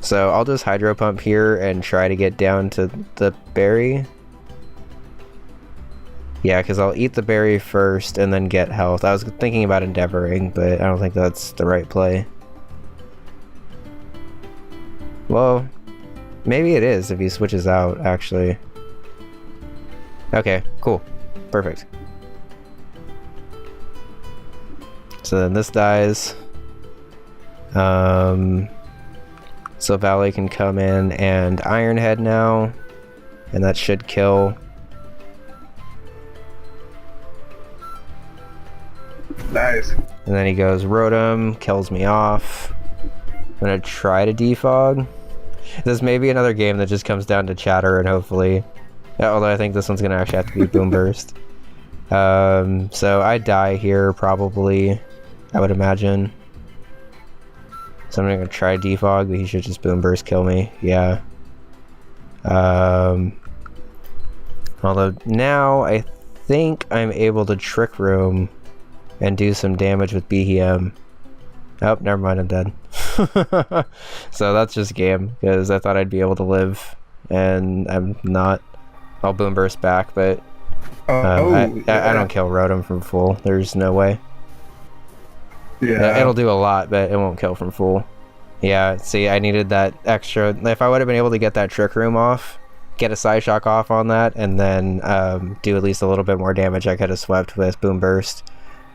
So I'll just Hydro Pump here and try to get down to the berry. Yeah, because I'll eat the berry first and then get health. I was thinking about Endeavoring, but I don't think that's the right play. Well, maybe it is if he switches out, actually. Okay, cool. Perfect. So then this dies. So Valley can come in and Iron Head now, and that should kill. Nice. And then he goes Rotom, kills me off. I'm gonna try to defog. This may be another game that just comes down to chatter and hopefully. Although I think this one's gonna actually have to be Boom Burst. So I die here probably, I would imagine. So I'm gonna try defog, but he should just Boom Burst kill me. Yeah. Although now I think I'm able to Trick Room and do some damage with Beheeyem. Oh, never mind, I'm dead. So that's just game, because I thought I'd be able to live, and I'm not. I'll Boom Burst back, but I don't kill Rotom from full. There's no way. Yeah. It'll do a lot, but it won't kill from full. Yeah, see, I needed that extra. If I would have been able to get that Trick Room off, get a Side Shock off on that, and then do at least a little bit more damage, I could have swept with Boom Burst.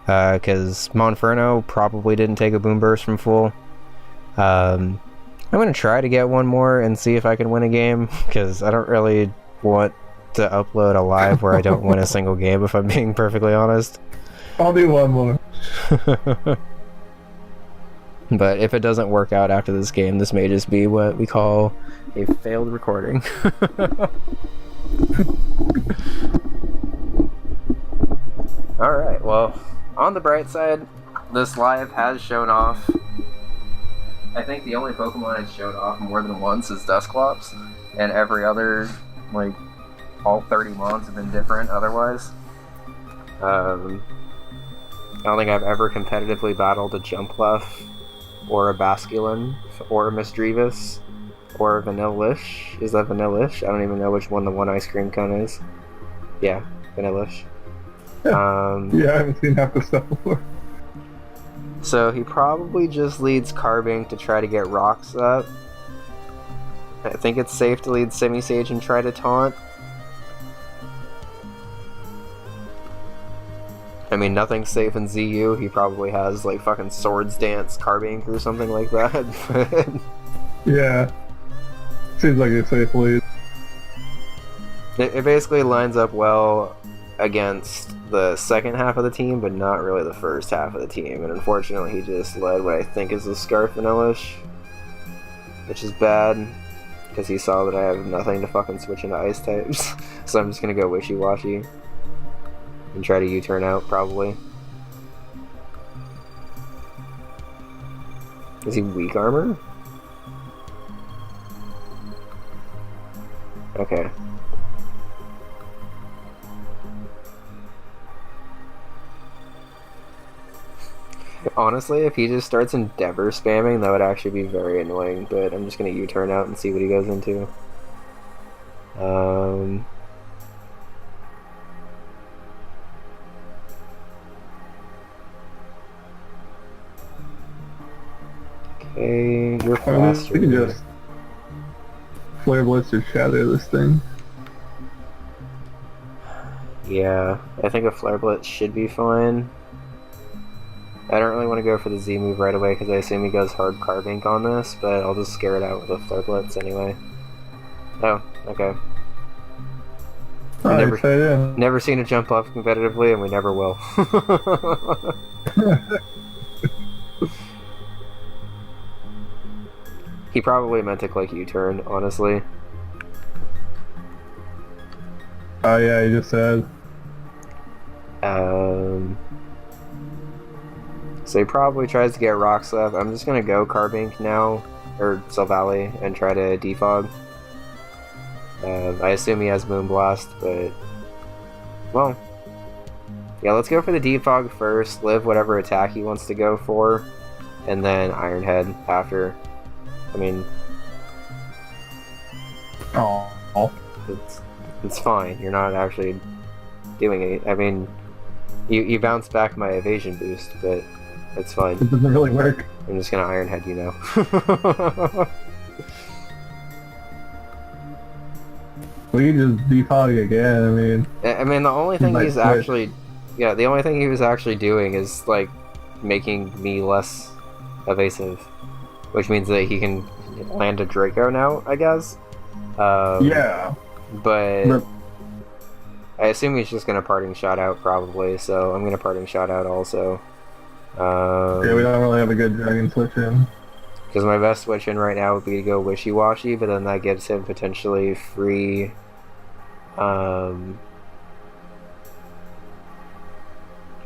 Because Monferno probably didn't take a Boom Burst from full. I'm going to try to get one more and see if I can win a game, because I don't really want to upload a live where I don't win a single game, if I'm being perfectly honest. I'll do one more. But if it doesn't work out after this game, this may just be what we call a failed recording. Alright, well, on the bright side, this live has shown off. I think the only Pokemon it's shown off more than once is Dusclops, and every other, like, all 30 mons have been different otherwise. I don't think I've ever competitively battled a Jumpluff, or a Basculin, or a Misdreavus, or a Vanillish. Is that Vanillish? I don't even know which one the one ice cream cone is. Yeah, Vanillish. Yeah, I haven't seen half the stuff before. So he probably just leads Carbink to try to get rocks up. I think it's safe to lead Simisage and try to taunt. I mean, nothing's safe in ZU. He probably has, like, fucking Swords Dance Carbink or something like that. Yeah. Seems like a safe lead. It basically lines up well against the second half of the team, but not really the first half of the team. And unfortunately, he just led what I think is a Scarf Vanillish, which is bad, because he saw that I have nothing to fucking switch into Ice types. So I'm just gonna go Wishy-Washy and try to U-turn out, probably. Is he weak armor? Okay. Honestly, if he just starts Endeavor spamming, that would actually be very annoying, but I'm just gonna U-turn out and see what he goes into. Okay, you're faster. We can just Flare Blitz or Shatter this thing. Yeah, I think a Flare Blitz should be fine. I don't really want to go for the Z move right away because I assume he goes hard Carbink on this, but I'll just scare it out with a Flare Blitz anyway. Oh, okay. Never seen a jump off competitively, and we never will. He probably meant to click U-turn, honestly. Oh yeah, he just said. So he probably tries to get Rock Slap. I'm just gonna go Carbink now, or Silvally, and try to defog. I assume he has Moonblast, but Well, yeah, let's go for the Deep Fog first, live whatever attack he wants to go for, and then Iron Head after. I mean... Oh. It's fine, you're not actually doing it. I mean, you bounce back my evasion boost, but it's fine. It doesn't really work. I'm just gonna Iron Head you now. We can just defog again, I mean, the only thing he's actually... Yeah, the only thing he was actually doing is, like, making me less evasive. Which means that he can land a Draco now, I guess. yeah. But... I assume he's just gonna Parting Shot out, probably, so I'm gonna Parting Shot out also. Yeah, we don't really have a good Dragon switch in. Because my best switch in right now would be to go Wishy-Washy, but then that gives him potentially free...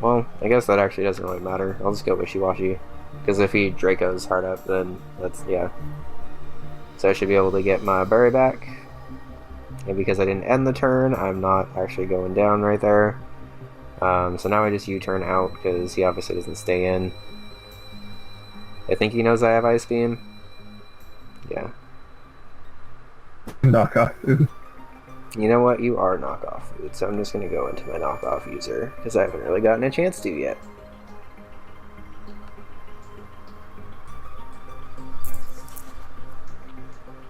Well, I guess that actually doesn't really matter. I'll just go Wishy-Washy. Because if he Draco's hard up, then that's... yeah. So I should be able to get my berry back. And because I didn't end the turn, I'm not actually going down right there. So now I just U-turn out, because he obviously doesn't stay in. I think he knows I have Ice Beam. Yeah. Knockoff. You know what? You are knockoff food, so I'm just going to go into my knockoff user, because I haven't really gotten a chance to yet.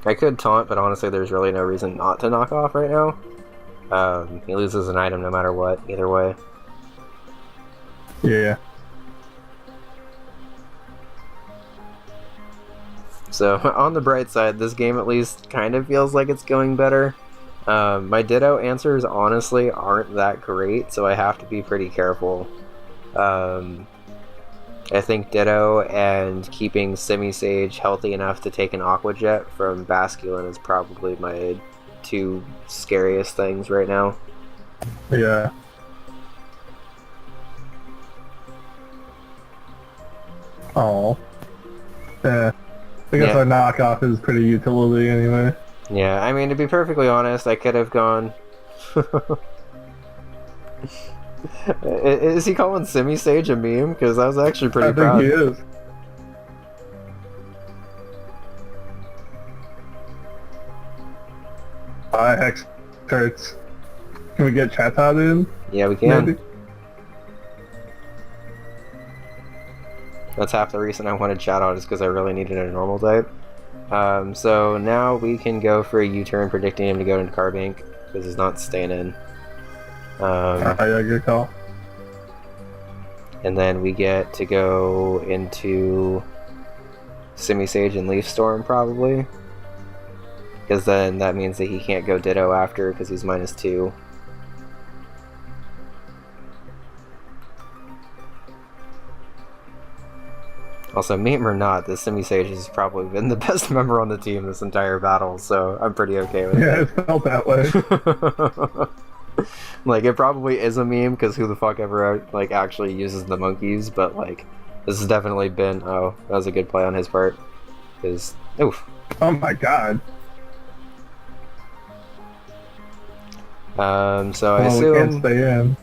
I could taunt, but honestly there's really no reason not to knock off right now. He loses an item no matter what, either way. Yeah. So, on the bright side, this game at least kind of feels like it's going better. My Ditto answers honestly aren't that great, so I have to be pretty careful. I think Ditto and keeping Semi-Sage healthy enough to take an Aqua Jet from Basculin is probably my two scariest things right now. Yeah. Oh. Yeah. I guess our knockoff is pretty utility anyway. Yeah, I mean, to be perfectly honest, I could have gone... Is he calling Semi-Sage a meme? Because I was actually pretty proud. I think he is. Hex hurts. Can we get Chatot in? Yeah, we can. Maybe? That's half the reason I wanted Chatot, is because I really needed a normal type. So now we can go for a U-turn, predicting him to go into Carbink, because he's not staying in. Yeah, good call. And then we get to go into Semi-Sage and Leaf Storm, probably. Because then that means that he can't go Ditto after, because he's -2. Also, meme or not, the Semi-Sage has probably been the best member on the team this entire battle, so I'm pretty okay with it. Yeah, it felt that way. Like, it probably is a meme, because who the fuck ever, like, actually uses the monkeys, but, like, this has definitely been... Oh, that was a good play on his part. Because... Oof. Oh my god. So I assume... we can't stay in.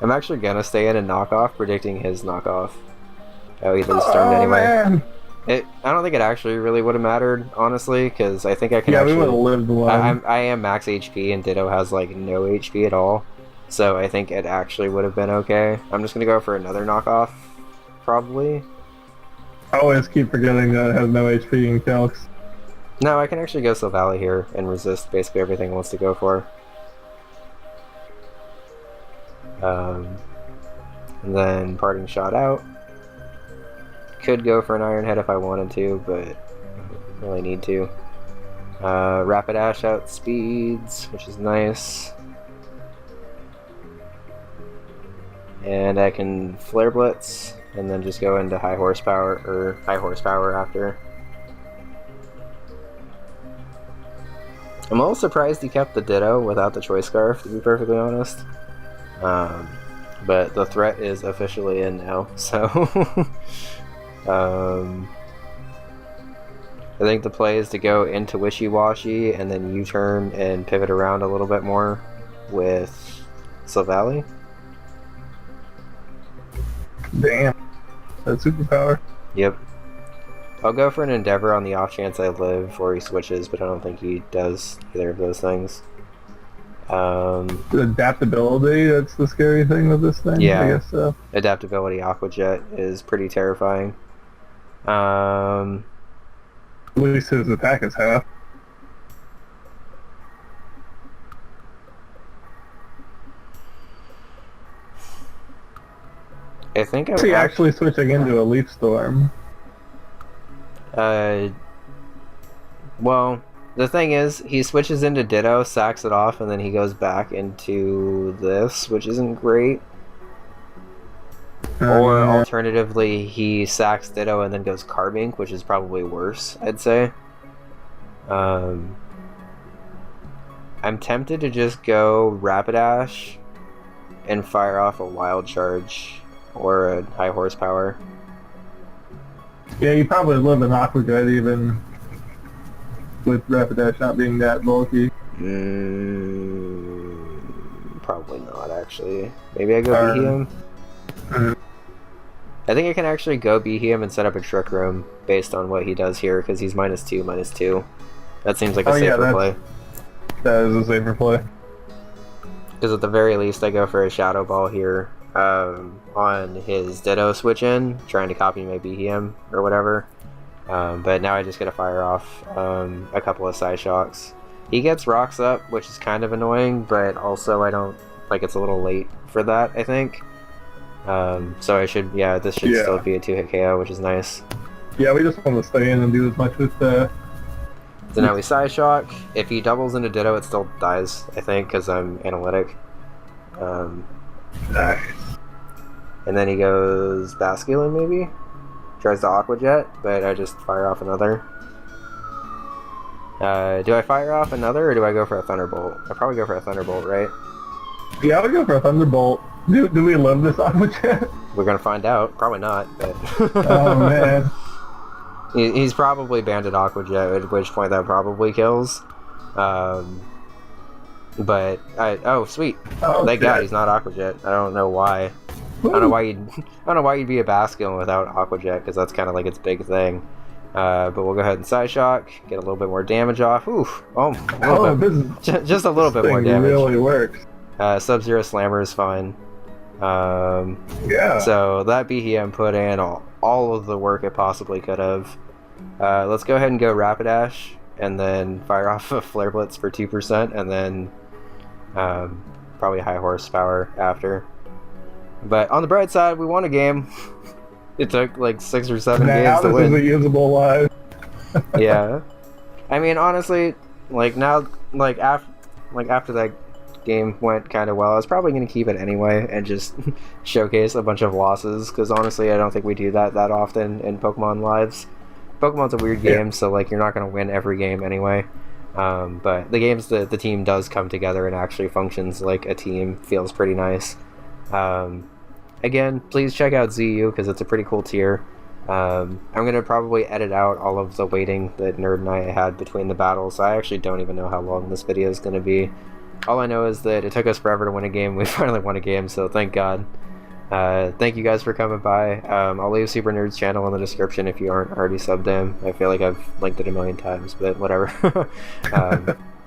I'm actually gonna stay in and knock off, predicting his knockoff. Oh, he stormed anyway. Man. I don't think it actually really would have mattered, honestly, because I think I can actually... we would have lived one. I am max HP, and Ditto has, like, no HP at all. So I think it actually would have been okay. I'm just gonna go for another knockoff, probably. I always keep forgetting that it has no HP in Calx. No, I can actually go Silvally here and resist basically everything it wants to go for. And then Parting Shot out. Could go for an Iron Head if I wanted to, but I don't really need to. Rapidash out speeds, which is nice. And I can Flare Blitz, and then just go into high horsepower after. I'm a little surprised he kept the Ditto without the Choice Scarf, to be perfectly honest. But the threat is officially in now, so... I think the play is to go into Wishy-Washy and then U-turn and pivot around a little bit more with Silvally. Damn. That's superpower. Yep. I'll go for an Endeavor on the off chance I live or he switches, but I don't think he does either of those things. The adaptability, that's the scary thing with this thing. Yeah. I guess so. Adaptability Aqua Jet is pretty terrifying. At least his attack is half. I think I'm Is he actually switching into a Leaf Storm? Well, the thing is, he switches into Ditto, sacks it off, and then he goes back into this, which isn't great. Or alternatively, he sacks Ditto and then goes Carbink, which is probably worse, I'd say. I'm tempted to just go Rapidash and fire off a Wild Charge or a high horsepower. Yeah, you probably live in Aqua Jet even with Rapidash not being that bulky. Probably not, actually. Maybe I go Beheeyem? I think I can actually go Beheeyem and set up a Trick Room based on what he does here, because he's -2/-2. That seems like a safer play. That is a safer play. Because at the very least, I go for a Shadow Ball here on his Ditto switch in, trying to copy my Beheeyem or whatever. But now I just gotta fire off a couple of Side Shocks. He gets Rocks up, which is kind of annoying, but also I don't, like, it's a little late for that, I think. So I should, this should still be a 2-hit KO, which is nice. Yeah, we just want to stay in and do as much with the... So now we Side Shock. If he doubles into Ditto, it still dies, I think, because I'm analytic. Nice. And then he goes Basculin, maybe? Tries to Aqua Jet, but I just fire off another. Do I fire off another, or do I go for a Thunderbolt? I probably go for a Thunderbolt, right? Yeah, I would go for a Thunderbolt. Do we live this Aqua Jet? We're gonna find out. Probably not, but... Oh, man. He's probably Banded Aqua Jet, at which point that probably kills. But oh sweet! Oh, thank God he's not Aqua Jet. I don't know why. I don't know why you'd be a Basculin without Aqua Jet, because that's kind of like its big thing. But we'll go ahead and Side Shock, get a little bit more damage off. Oof! Just a little bit more damage. Really works. Sub-Zero Slammer is fine. Yeah. So that Beheeyem put in all of the work it possibly could have. Let's go ahead and go Rapidash, and then fire off a Flare Blitz for 2%, and then probably high horsepower after. But on the bright side, we won a game. It took like 6 or 7 games to win. Now this is a usable live. Yeah. I mean, honestly, like now, after that game went kind of well, I was probably going to keep it anyway and just showcase a bunch of losses, because honestly, I don't think we do that often in Pokemon Lives. Pokemon's a weird game, so like you're not going to win every game anyway. But the games that the team does come together and actually functions like a team feels pretty nice. Again, please check out ZU, because it's a pretty cool tier. I'm going to probably edit out all of the waiting that Nerd and I had between the battles. I actually don't even know how long this video is going to be. All I know is that it took us forever to win a game. We finally won a game, so thank God. Thank you guys for coming by. I'll leave Super Nerd's channel in the description if you aren't already subbed in. I feel like I've linked it a million times, but whatever.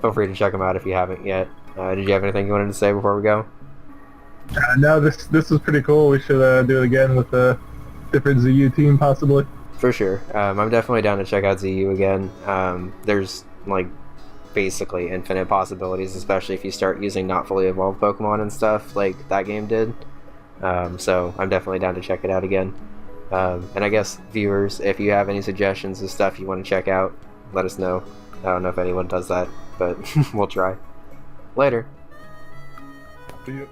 Feel free to check them out if you haven't yet. Did you have anything you wanted to say before we go? No, this is pretty cool. We should do it again with a different ZU team, possibly. For sure. I'm definitely down to check out ZU again. There's, like, basically infinite possibilities, especially if you start using not fully evolved Pokemon and stuff like that game did. So I'm definitely down to check it out again. And I guess, viewers, if you have any suggestions of stuff you want to check out, let us know. I don't know if anyone does that, but we'll try. Later. See you.